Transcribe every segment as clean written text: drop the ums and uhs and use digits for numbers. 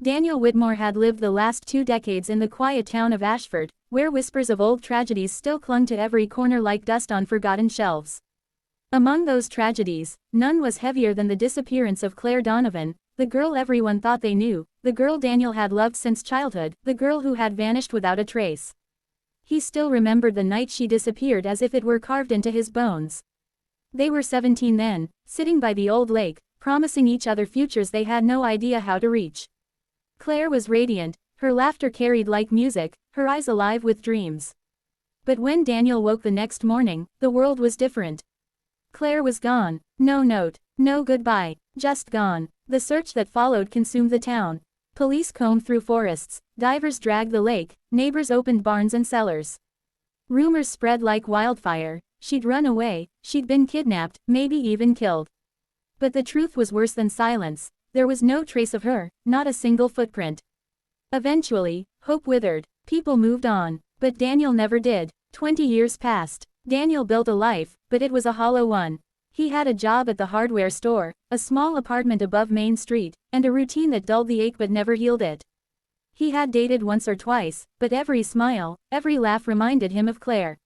Daniel Whitmore had lived the last 2 decades in the quiet town of Ashford, where whispers of old tragedies still clung to every corner like dust on forgotten shelves. Among those tragedies, none was heavier than the disappearance of Claire Donovan, the girl everyone thought they knew, the girl Daniel had loved since childhood, the girl who had vanished without a trace. He still remembered the night she disappeared as if it were carved into his bones. They were 17 then, sitting by the old lake, promising each other futures they had no idea how to reach. Claire was radiant, her laughter carried like music, her eyes alive with dreams. But when Daniel woke the next morning, the world was different. Claire was gone. No note, no goodbye, just gone. The search that followed consumed the town. Police combed through forests, divers dragged the lake, neighbors opened barns and cellars. Rumors spread like wildfire. She'd run away, she'd been kidnapped, maybe even killed. But the truth was worse than silence. There was no trace of her, not a single footprint. Eventually, hope withered. People moved on, but Daniel never did. 20 years passed. Daniel built a life, but it was a hollow one. He had a job at the hardware store, a small apartment above Main Street, and a routine that dulled the ache but never healed it. He had dated once or twice, but every smile, every laugh reminded him of Claire.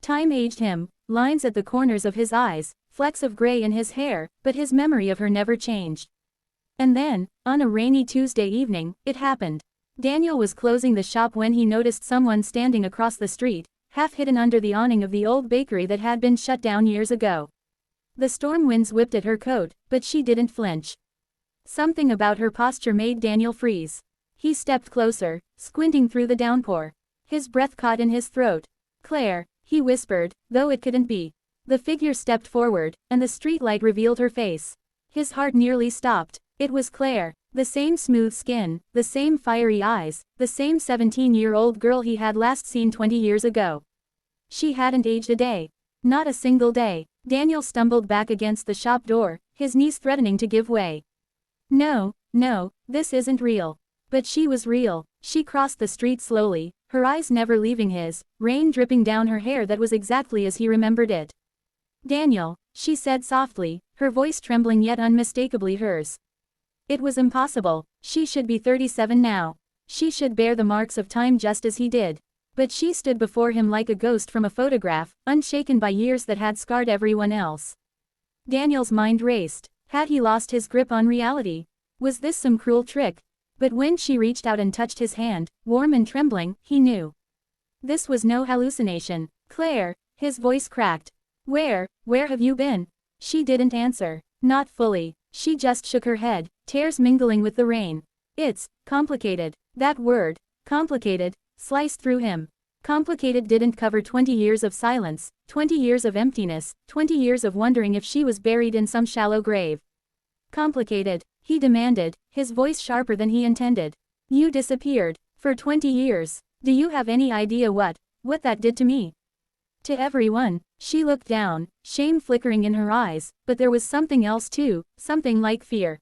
Time aged him, lines at the corners of his eyes, flecks of gray in his hair, but his memory of her never changed. And then, on a rainy Tuesday evening, it happened. Daniel was closing the shop when he noticed someone standing across the street, half hidden under the awning of the old bakery that had been shut down years ago. The storm winds whipped at her coat, but she didn't flinch. Something about her posture made Daniel freeze. He stepped closer, squinting through the downpour. His breath caught in his throat. "Claire," he whispered, though it couldn't be. The figure stepped forward, and the street light revealed her face. His heart nearly stopped. It was Claire. The same smooth skin, the same fiery eyes, the same 17-year-old girl he had last seen 20 years ago. She hadn't aged a day. Not a single day. Daniel stumbled back against the shop door, his knees threatening to give way. No, this isn't real. But she was real. She crossed the street slowly, her eyes never leaving his, rain dripping down her hair that was exactly as he remembered it. "Daniel," she said softly, her voice trembling yet unmistakably hers. It was impossible. She should be 37 now. She should bear the marks of time just as he did. But she stood before him like a ghost from a photograph, unshaken by years that had scarred everyone else. Daniel's mind raced. Had he lost his grip on reality? Was this some cruel trick? But when she reached out and touched his hand, warm and trembling, he knew. This was no hallucination. "Claire," his voice cracked. Where have you been?" She didn't answer. Not fully. She just shook her head, tears mingling with the rain. "It's complicated." That word, complicated, sliced through him. Complicated didn't cover 20 years of silence, 20 years of emptiness, 20 years of wondering if she was buried in some shallow grave. "Complicated," he demanded, his voice sharper than he intended. "You disappeared. For 20 years. Do you have any idea what that did to me?" To everyone. She looked down, shame flickering in her eyes, but there was something else too, something like fear.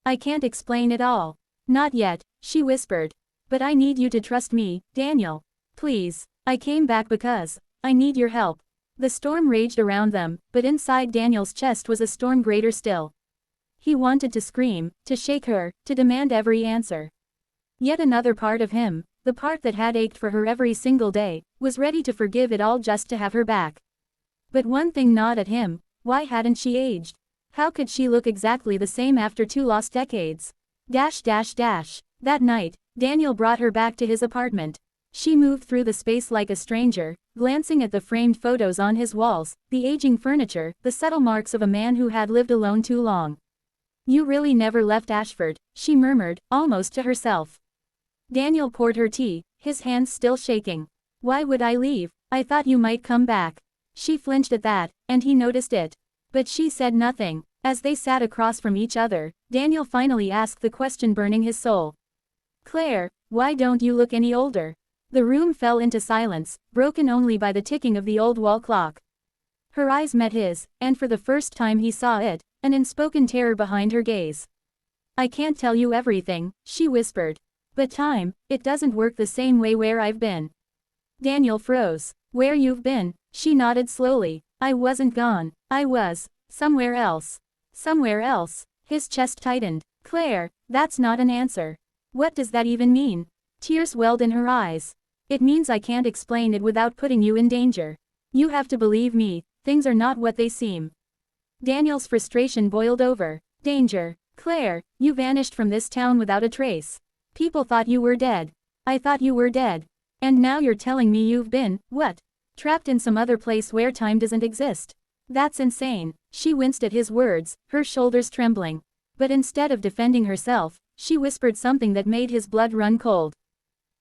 "I can't explain it all. Not yet," she whispered. "But I need you to trust me, Daniel. Please. I came back because I need your help." The storm raged around them, but inside Daniel's chest was a storm greater still. He wanted to scream, to shake her, to demand every answer. Yet another part of him, the part that had ached for her every single day, was ready to forgive it all just to have her back. But one thing gnawed at him: why hadn't she aged? How could she look exactly the same after 2 lost decades? That night, Daniel brought her back to his apartment. She moved through the space like a stranger, glancing at the framed photos on his walls, the aging furniture, the subtle marks of a man who had lived alone too long. "You really never left Ashford," she murmured, almost to herself. Daniel poured her tea, his hands still shaking. "Why would I leave? I thought you might come back." She flinched at that, and he noticed it. But she said nothing. As they sat across from each other, Daniel finally asked the question burning his soul. "Claire, why don't you look any older?" The room fell into silence, broken only by the ticking of the old wall clock. Her eyes met his, and for the first time he saw it, an unspoken terror behind her gaze. "I can't tell you everything," she whispered. "But time, it doesn't work the same way where I've been." Daniel froze. "Where you've been?" She nodded slowly. "I wasn't gone. I was somewhere else." Somewhere else. His chest tightened. "Claire, that's not an answer." What does that even mean? Tears welled in her eyes. It means I can't explain it without putting you in danger. You have to believe me, things are not what they seem. Daniel's frustration boiled over. Danger. Claire, you vanished from this town without a trace. People thought you were dead. I thought you were dead. And now you're telling me you've been, what? Trapped in some other place where time doesn't exist. That's insane. She winced at his words, her shoulders trembling. But instead of defending herself, she whispered something that made his blood run cold.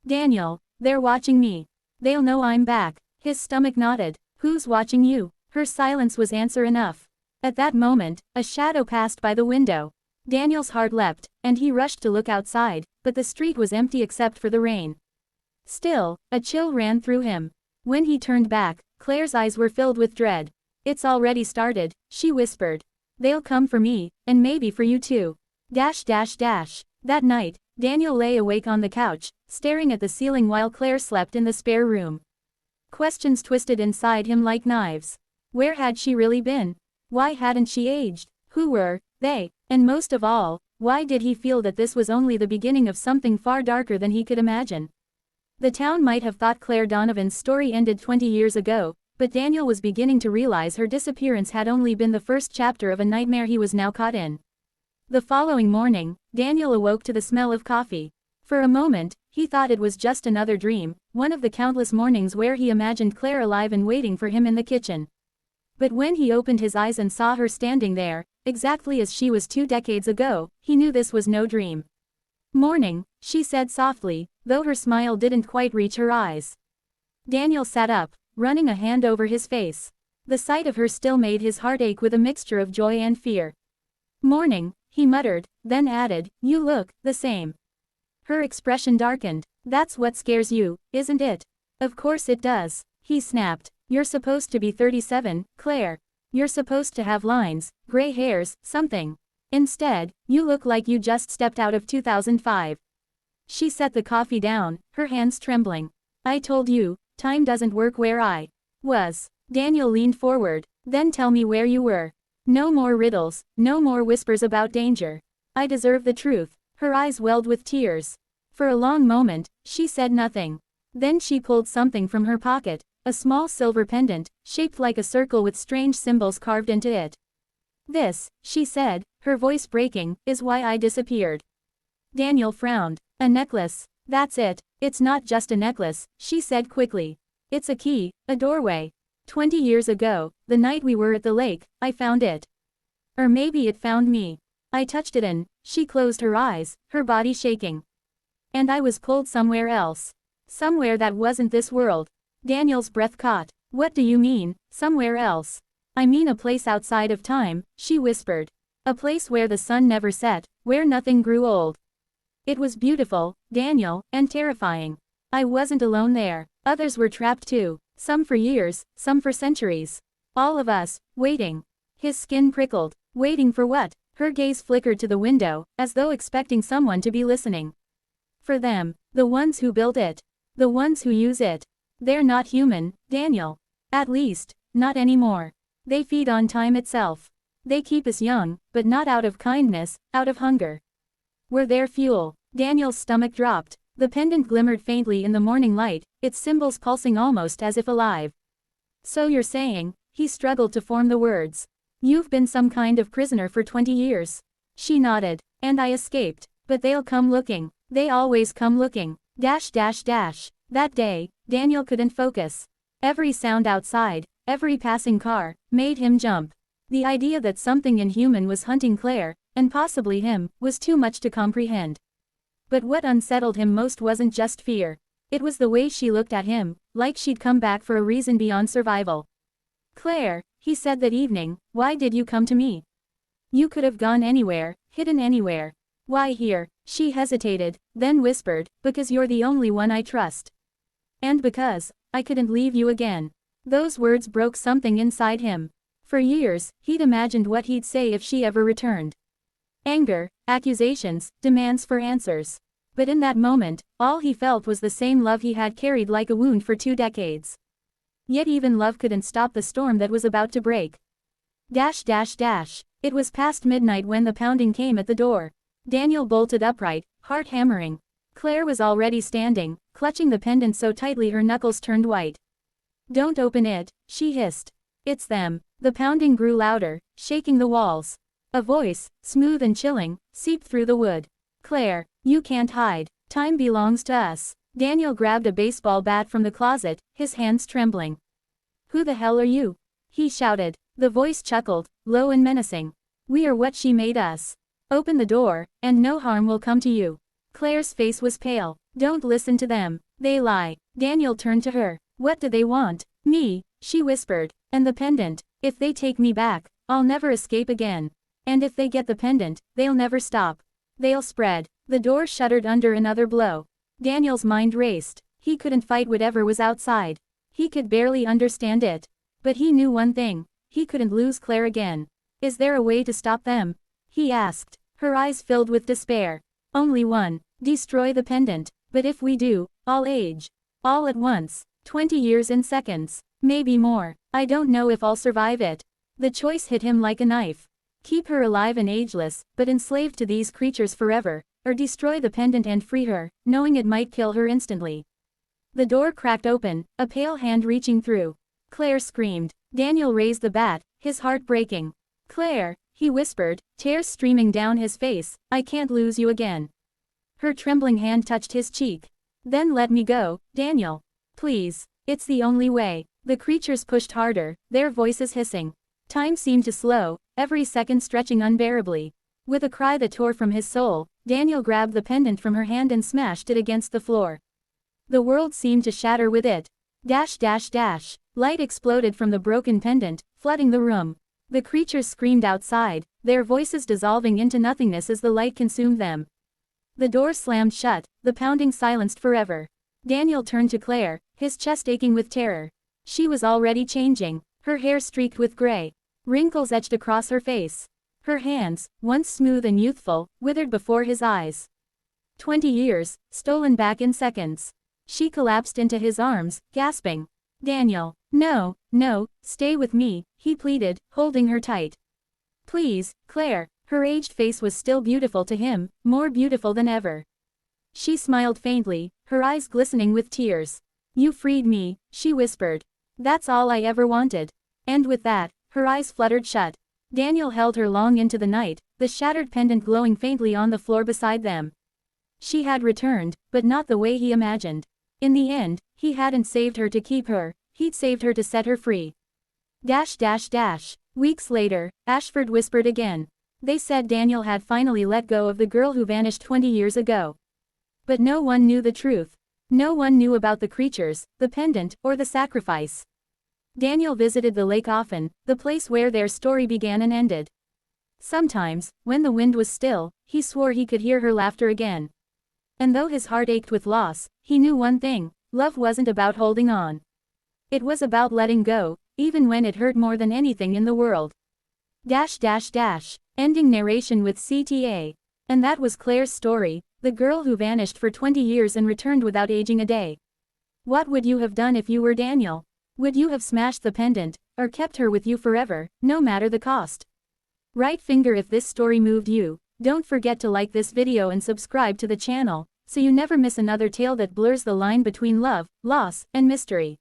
Daniel, they're watching me. They'll know I'm back. His stomach knotted. Who's watching you? Her silence was answer enough. At that moment, a shadow passed by the window. Daniel's heart leapt, and he rushed to look outside, but the street was empty except for the rain. Still, a chill ran through him. When he turned back, Claire's eyes were filled with dread. It's already started, she whispered. They'll come for me, and maybe for you too. That night, Daniel lay awake on the couch, staring at the ceiling while Claire slept in the spare room. Questions twisted inside him like knives. Where had she really been? Why hadn't she aged? Who were they? And most of all, why did he feel that this was only the beginning of something far darker than he could imagine? The town might have thought Claire Donovan's story ended 20 years ago, but Daniel was beginning to realize her disappearance had only been the first chapter of a nightmare he was now caught in. The following morning, Daniel awoke to the smell of coffee. For a moment, he thought it was just another dream, one of the countless mornings where he imagined Claire alive and waiting for him in the kitchen. But when he opened his eyes and saw her standing there, exactly as she was 2 decades ago, he knew this was no dream. Morning, she said softly, though her smile didn't quite reach her eyes. Daniel sat up, running a hand over his face. The sight of her still made his heart ache with a mixture of joy and fear. Morning, he muttered, then added, you look the same. Her expression darkened. That's what scares you, isn't it? Of course it does, he snapped. You're supposed to be 37, Claire. You're supposed to have lines, gray hairs, something. Instead, you look like you just stepped out of 2005. She set the coffee down, her hands trembling. I told you, time doesn't work where I was. Daniel leaned forward. Then tell me where you were. No more riddles, no more whispers about danger. I deserve the truth. Her eyes welled with tears. For a long moment, she said nothing. Then she pulled something from her pocket, a small silver pendant, shaped like a circle with strange symbols carved into it. This, she said, her voice breaking, is why I disappeared. Daniel frowned. A necklace. That's it. It's not just a necklace, she said quickly. It's a key, a doorway. 20 years ago, the night we were at the lake, I found it. Or maybe it found me. I touched it and, she closed her eyes, her body shaking. And I was pulled somewhere else. Somewhere that wasn't this world. Daniel's breath caught. What do you mean, somewhere else? I mean a place outside of time, she whispered. A place where the sun never set, where nothing grew old. It was beautiful, Daniel, and terrifying. I wasn't alone there. Others were trapped too. Some for years, some for centuries. All of us, waiting. His skin prickled. Waiting for what? Her gaze flickered to the window, as though expecting someone to be listening. For them, the ones who built it. The ones who use it. They're not human, Daniel. At least, not anymore. They feed on time itself. They keep us young, but not out of kindness, out of hunger. We're their fuel. Daniel's stomach dropped. The pendant glimmered faintly in the morning light, its symbols pulsing almost as if alive. So you're saying, he struggled to form the words. You've been some kind of prisoner for 20 years. She nodded. And I escaped. But they'll come looking. They always come looking. That day, Daniel couldn't focus. Every sound outside, every passing car, made him jump. The idea that something inhuman was hunting Claire, and possibly him, was too much to comprehend. But what unsettled him most wasn't just fear. It was the way she looked at him, like she'd come back for a reason beyond survival. Claire, he said that evening, why did you come to me? You could have gone anywhere, hidden anywhere. Why here? She hesitated, then whispered, because you're the only one I trust. And because, I couldn't leave you again. Those words broke something inside him. For years, he'd imagined what he'd say if she ever returned. Anger, accusations, demands for answers. But in that moment, all he felt was the same love he had carried like a wound for 2 decades. Yet even love couldn't stop the storm that was about to break. It was past midnight when the pounding came at the door. Daniel bolted upright, heart hammering. Claire was already standing, clutching the pendant so tightly her knuckles turned white. "Don't open it," she hissed. "It's them." The pounding grew louder, shaking the walls. A voice, smooth and chilling, seeped through the wood. "Claire, you can't hide. Time belongs to us." Daniel grabbed a baseball bat from the closet, his hands trembling. "Who the hell are you?" he shouted. The voice chuckled, low and menacing. "We are what she made us. Open the door, and no harm will come to you." Claire's face was pale. "Don't listen to them. They lie." Daniel turned to her. "What do they want?" "Me," she whispered. "And the pendant. If they take me back, I'll never escape again. And if they get the pendant, they'll never stop. They'll spread." The door shuddered under another blow. Daniel's mind raced. He couldn't fight whatever was outside. He could barely understand it. But he knew one thing. He couldn't lose Claire again. "Is there a way to stop them?" he asked. Her eyes filled with despair. "Only one. Destroy the pendant. But if we do, I'll age. All at once. 20 years in seconds. Maybe more. I don't know if I'll survive it." The choice hit him like a knife. Keep her alive and ageless, but enslaved to these creatures forever, or destroy the pendant and free her, knowing it might kill her instantly. The door cracked open, a pale hand reaching through. Claire screamed. Daniel raised the bat, his heart breaking. "Claire," he whispered, tears streaming down his face, "I can't lose you again." Her trembling hand touched his cheek. "Then let me go, Daniel. Please. It's the only way." The creatures pushed harder, their voices hissing. Time seemed to slow, every second stretching unbearably. With a cry that tore from his soul, Daniel grabbed the pendant from her hand and smashed it against the floor. The world seemed to shatter with it. Dash dash dash. Light exploded from the broken pendant, flooding the room. The creatures screamed outside, their voices dissolving into nothingness as the light consumed them. The door slammed shut, the pounding silenced forever. Daniel turned to Claire, his chest aching with terror. She was already changing, her hair streaked with gray. Wrinkles etched across her face. Her hands, once smooth and youthful, withered before his eyes. 20 years, stolen back in seconds. She collapsed into his arms, gasping. "Daniel, no, no, stay with me," he pleaded, holding her tight. "Please, Claire." Her aged face was still beautiful to him, more beautiful than ever. She smiled faintly, her eyes glistening with tears. "You freed me," she whispered. "That's all I ever wanted." And with that, her eyes fluttered shut. Daniel held her long into the night, the shattered pendant glowing faintly on the floor beside them. She had returned, but not the way he imagined. In the end, he hadn't saved her to keep her, he'd saved her to set her free. Dash dash dash. Weeks later, Ashford whispered again. They said Daniel had finally let go of the girl who vanished 20 years ago. But no one knew the truth. No one knew about the creatures, the pendant, or the sacrifice. Daniel visited the lake often, the place where their story began and ended. Sometimes, when the wind was still, he swore he could hear her laughter again. And though his heart ached with loss, he knew one thing: love wasn't about holding on. It was about letting go, even when it hurt more than anything in the world. Dash dash dash. Ending narration with CTA. And that was Claire's story, the girl who vanished for 20 years and returned without aging a day. What would you have done if you were Daniel? Would you have smashed the pendant, or kept her with you forever, no matter the cost? Right finger if this story moved you. Don't forget to like this video and subscribe to the channel, so you never miss another tale that blurs the line between love, loss, and mystery.